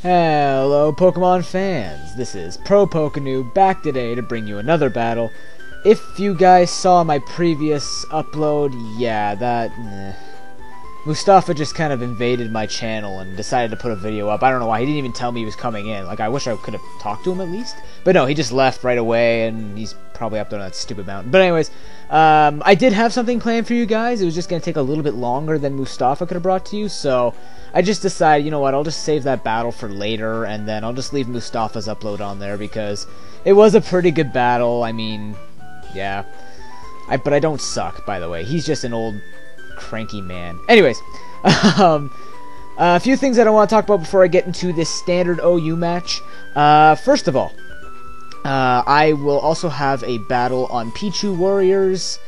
Hello Pokemon fans, this is ProPokeNoob back today to bring you another battle. If you guys saw my previous upload, Mustafa just kind of invaded my channel and decided to put a video up. I don't know why, he didn't even tell me he was coming in. Like, I wish I could have talked to him at least. But no, he just left right away and he's probably up there on that stupid mountain. But anyways, I did have something planned for you guys. It was just going to take a little bit longer than Mustafa could have brought to you, so I just decided, you know what, I'll just save that battle for later, and then I'll just leave Mustafa's upload on there, because it was a pretty good battle. I mean, yeah. But I don't suck, by the way. He's just an old, cranky man. Anyways, a few things that I want to talk about before I get into this standard OU match. First of all, I will also have a battle on Pichu Warriors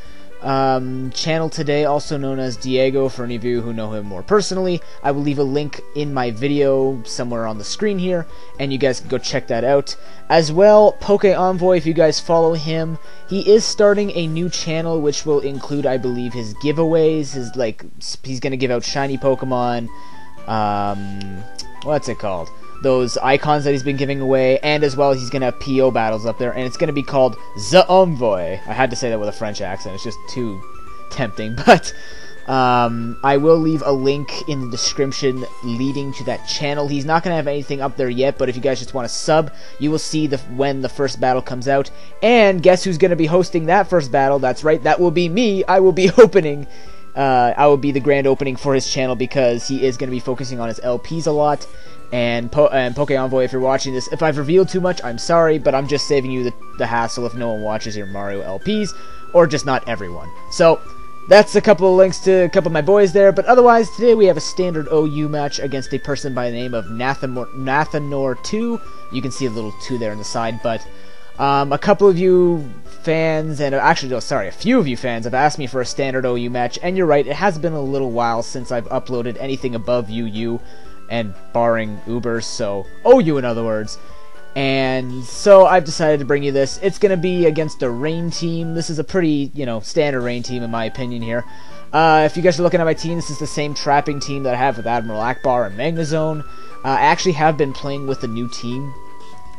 channel today, also known as Diego, for any of you who know him more personally. I will leave a link in my video somewhere on the screen here, and you guys can go check that out. As well, Poke Envoy, if you guys follow him, he is starting a new channel which will include, I believe, his giveaways, he's gonna give out shiny Pokemon, what's it called? Those icons that he's been giving away, and as well he's going to have PO battles up there, and it's going to be called The Envoy. I had to say that with a French accent, it's just too tempting, but I will leave a link in the description leading to that channel. He's not going to have anything up there yet, but if you guys just want to sub, you will see when the first battle comes out, and guess who's going to be hosting that first battle? That's right, that will be me. I will be opening. I will be the grand opening for his channel, because he is going to be focusing on his LPs a lot. And Poke Envoy, if you're watching this, if I've revealed too much, I'm sorry, but I'm just saving you the hassle if no one watches your Mario LPs, or just not everyone. So, that's a couple of links to a couple of my boys there, but otherwise, today we have a standard OU match against a person by the name of Nathanor2. You can see a little 2 there on the side, but a couple of you fans, and actually, no, sorry, a few of you fans have asked me for a standard OU match, and you're right, it has been a little while since I've uploaded anything above UU, and barring Ubers, so OU in other words. And so I've decided to bring you this. It's going to be against a rain team. This is a pretty, standard rain team in my opinion here. If you guys are looking at my team, this is the same trapping team that I have with Admiral Akbar and Magnezone. I actually have been playing with a new team,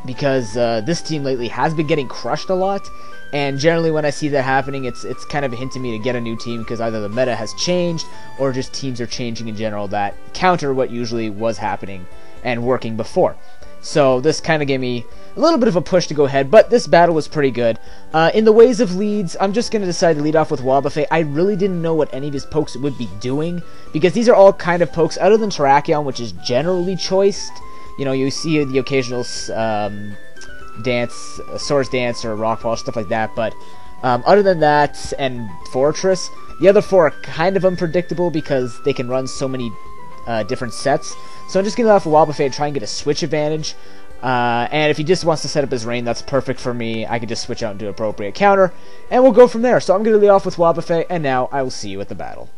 because this team lately has been getting crushed a lot, and generally when I see that happening, it's kind of a hint to me to get a new team, because either the meta has changed, or just teams are changing in general that counter what usually was happening and working before. So this kind of gave me a little bit of a push to go ahead, but this battle was pretty good. In the ways of leads, I'm just going to decide to lead off with Wobbuffet. I really didn't know what any of his pokes would be doing, because these are all kind of pokes, other than Terrakion, which is generally choiced. You see the occasional dance, Swords Dance or Rockfall, stuff like that, but other than that, and Fortress, the other 4 are kind of unpredictable because they can run so many different sets. So I'm just going to lead off with Wobbuffet and try and get a switch advantage. And if he just wants to set up his rain, that's perfect for me. I can just switch out and do appropriate counter, and we'll go from there. So I'm going to lead off with Wobbuffet, and now I will see you at the battle.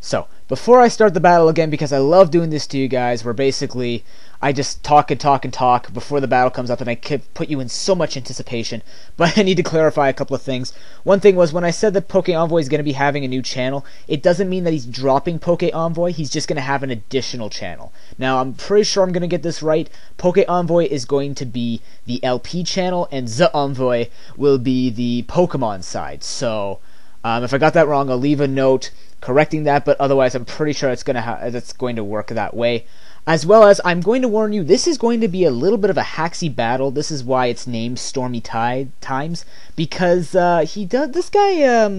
So, before I start the battle again, because I love doing this to you guys, where basically I just talk and talk and talk before the battle comes up, and I could put you in so much anticipation, but I need to clarify a couple of things. One thing was, when I said that Poke Envoy is going to be having a new channel, it doesn't mean that he's dropping Poke Envoy, he's just going to have an additional channel. Now, I'm pretty sure I'm going to get this right. Poke Envoy is going to be the LP channel, and The Envoy will be the Pokemon side. So, if I got that wrong, I'll leave a note correcting that, but otherwise I'm pretty sure it's going to work that way. As well as, I'm going to warn you, this is going to be a little bit of a hacksy battle. This is why it's named Stormy Times, because this guy,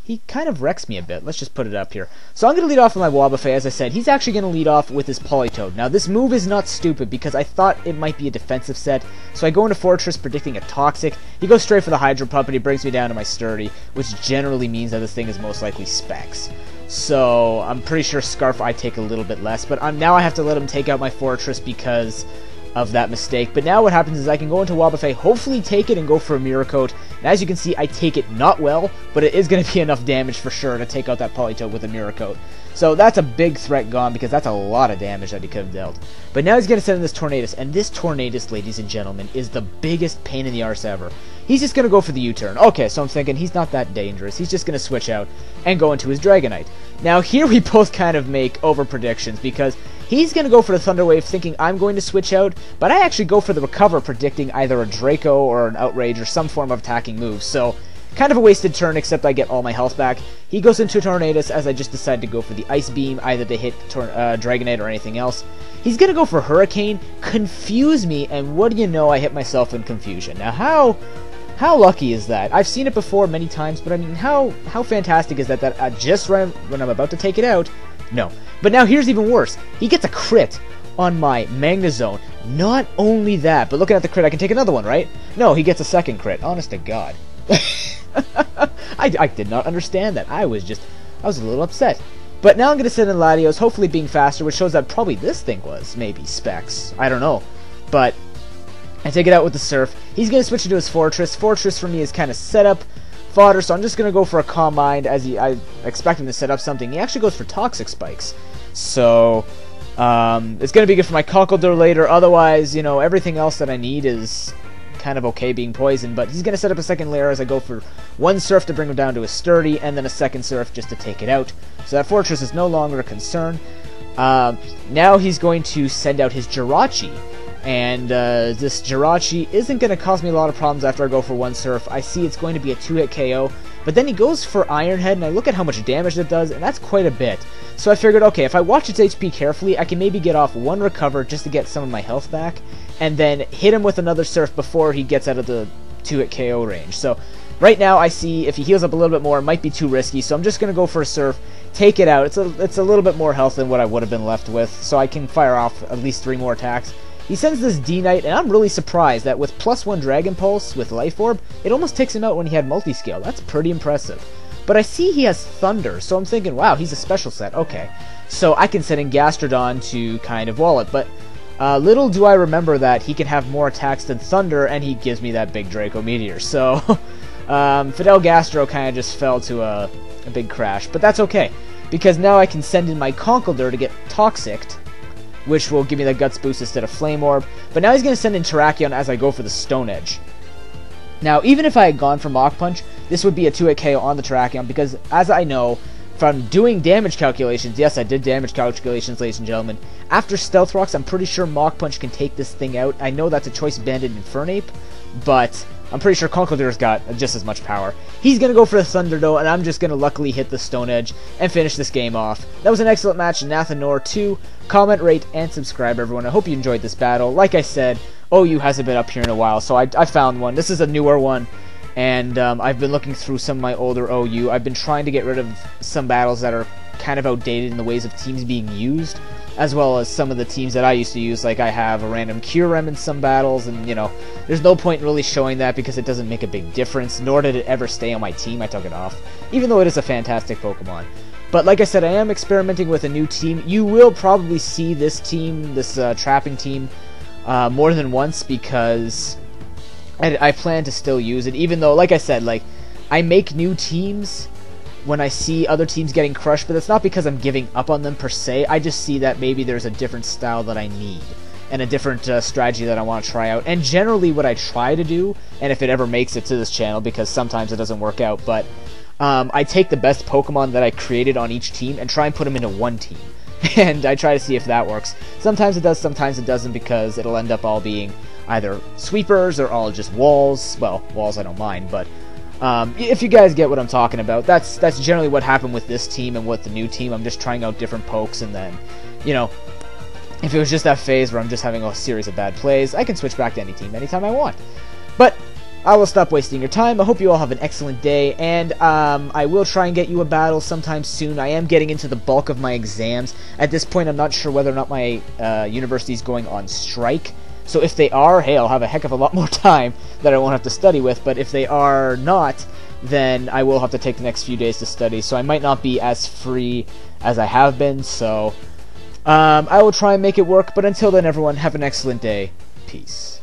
he kind of wrecks me a bit. Let's just put it up here. So I'm going to lead off with my Wobbuffet. As I said, he's actually going to lead off with his Politoed. Now, this move is not stupid, because I thought it might be a defensive set, so I go into Fortress predicting a Toxic. He goes straight for the Hydro Pump, and he brings me down to my Sturdy, which generally means that this thing is most likely Specs. So I'm pretty sure Scarf I take a little bit less, but now I have to let him take out my Fortress because of that mistake. But now what happens is I can go into Wobbuffet, hopefully take it and go for a Mirror Coat. And as you can see, I take it not well, but it is going to be enough damage for sure to take out that Politoed with a Mirror Coat. So that's a big threat gone, because that's a lot of damage that he could have dealt. But now he's going to send in this Tornadus, and this Tornadus, ladies and gentlemen, is the biggest pain in the arse ever. He's just going to go for the U-turn. Okay, so I'm thinking he's not that dangerous. He's just going to switch out and go into his Dragonite. Now here we both kind of make over predictions, because He's going to go for the Thunder Wave thinking I'm going to switch out, but I actually go for the Recover predicting either a Draco or an Outrage or some form of attacking move. So kind of a wasted turn, except I get all my health back. He goes into Tornadus as I just decided to go for the Ice Beam, either to hit Dragonite or anything else. He's going to go for Hurricane, confuse me, and what do you know, I hit myself in confusion. Now, how lucky is that? I've seen it before many times, but I mean, how fantastic is that just when I'm about to take it out, no. But now here's even worse. He gets a crit on my Magnezone. Not only that, but looking at the crit, I can take another one, right? No, he gets a second crit. Honest to God. I did not understand that. I was a little upset. But now I'm going to send in Latios, hopefully being faster, which shows that probably this thing was maybe Specs. I don't know. But I take it out with the Surf. He's going to switch into his Fortress. Fortress for me is kind of set up fodder, so I'm just going to go for a Calm Mind as I expect him to set up something. He actually goes for Toxic Spikes. So it's going to be good for my Conkeldurr later. Otherwise, you know, everything else that I need is kind of okay being poisoned, but he's going to set up a second layer as I go for one Surf to bring him down to a Sturdy, and then a second Surf just to take it out. So that Fortress is no longer a concern. Now he's going to send out his Jirachi, and this Jirachi isn't going to cause me a lot of problems after I go for one Surf. I see it's going to be a 2-hit KO, but then he goes for Iron Head, and I look at how much damage it does, and that's quite a bit. So I figured, okay, if I watch its HP carefully, I can maybe get off one Recover just to get some of my health back, and then hit him with another Surf before he gets out of the 2-hit KO range. So right now I see if he heals up a little bit more, it might be too risky, so I'm just going to go for a Surf, take it out. It's a little bit more health than what I would have been left with, so I can fire off at least 3 more attacks. He sends this D-Knight, and I'm really surprised that with +1 Dragon Pulse with Life Orb, it almost takes him out when he had Multiscale. That's pretty impressive. But I see he has Thunder, so I'm thinking, wow, he's a special set. Okay, so I can send in Gastrodon to kind of wall it, but little do I remember that he can have more attacks than Thunder, and he gives me that big Draco Meteor. So Fidel Gastro kind of just fell to a big crash, but that's okay, because now I can send in my Conkeldurr to get Toxiced, which will give me the Guts boost instead of Flame Orb. But now he's going to send in Terrakion as I go for the Stone Edge. Now, even if I had gone for Mach Punch, this would be a 2-hit KO on the Terrakion, because as I know from doing damage calculations, yes, I did damage calculations, ladies and gentlemen, after Stealth Rocks, I'm pretty sure Mach Punch can take this thing out. I know that's a Choice Banded Infernape, but I'm pretty sure Conkeldurr's got just as much power. He's going to go for the Thunderdome, and I'm just going to luckily hit the Stone Edge and finish this game off. That was an excellent match, Nathanor 2. Comment, rate, and subscribe, everyone. I hope you enjoyed this battle. Like I said, OU hasn't been up here in a while, so I found one. This is a newer one, and I've been looking through some of my older OU. I've been trying to get rid of some battles that are kind of outdated in the ways of teams being used, as well as some of the teams that I used to use, like I have a random Kyurem in some battles, and, you know, there's no point in really showing that because it doesn't make a big difference, nor did it ever stay on my team. I took it off, even though it is a fantastic Pokemon. But like I said, I am experimenting with a new team. You will probably see this team, this trapping team, more than once, because I plan to still use it, even though, like I said, like, I make new teams when I see other teams getting crushed, but it's not because I'm giving up on them per se. I just see that maybe there's a different style that I need, and a different strategy that I want to try out. And generally what I try to do, and if it ever makes it to this channel, because sometimes it doesn't work out, but I take the best Pokemon that I created on each team and try and put them into one team. And I try to see if that works. Sometimes it does, sometimes it doesn't, because it'll end up all being either sweepers or all just walls. Well, walls I don't mind, but if you guys get what I'm talking about, that's generally what happened with this team and with the new team. I'm just trying out different pokes, and then, you know, if it was just that phase where I'm just having a series of bad plays, I can switch back to any team anytime I want. But I will stop wasting your time. I hope you all have an excellent day, and I will try and get you a battle sometime soon. I am getting into the bulk of my exams. At this point, I'm not sure whether or not my university is going on strike. So if they are, hey, I'll have a heck of a lot more time that I won't have to study with. But if they are not, then I will have to take the next few days to study. So I might not be as free as I have been. So I will try and make it work. But until then, everyone, have an excellent day. Peace.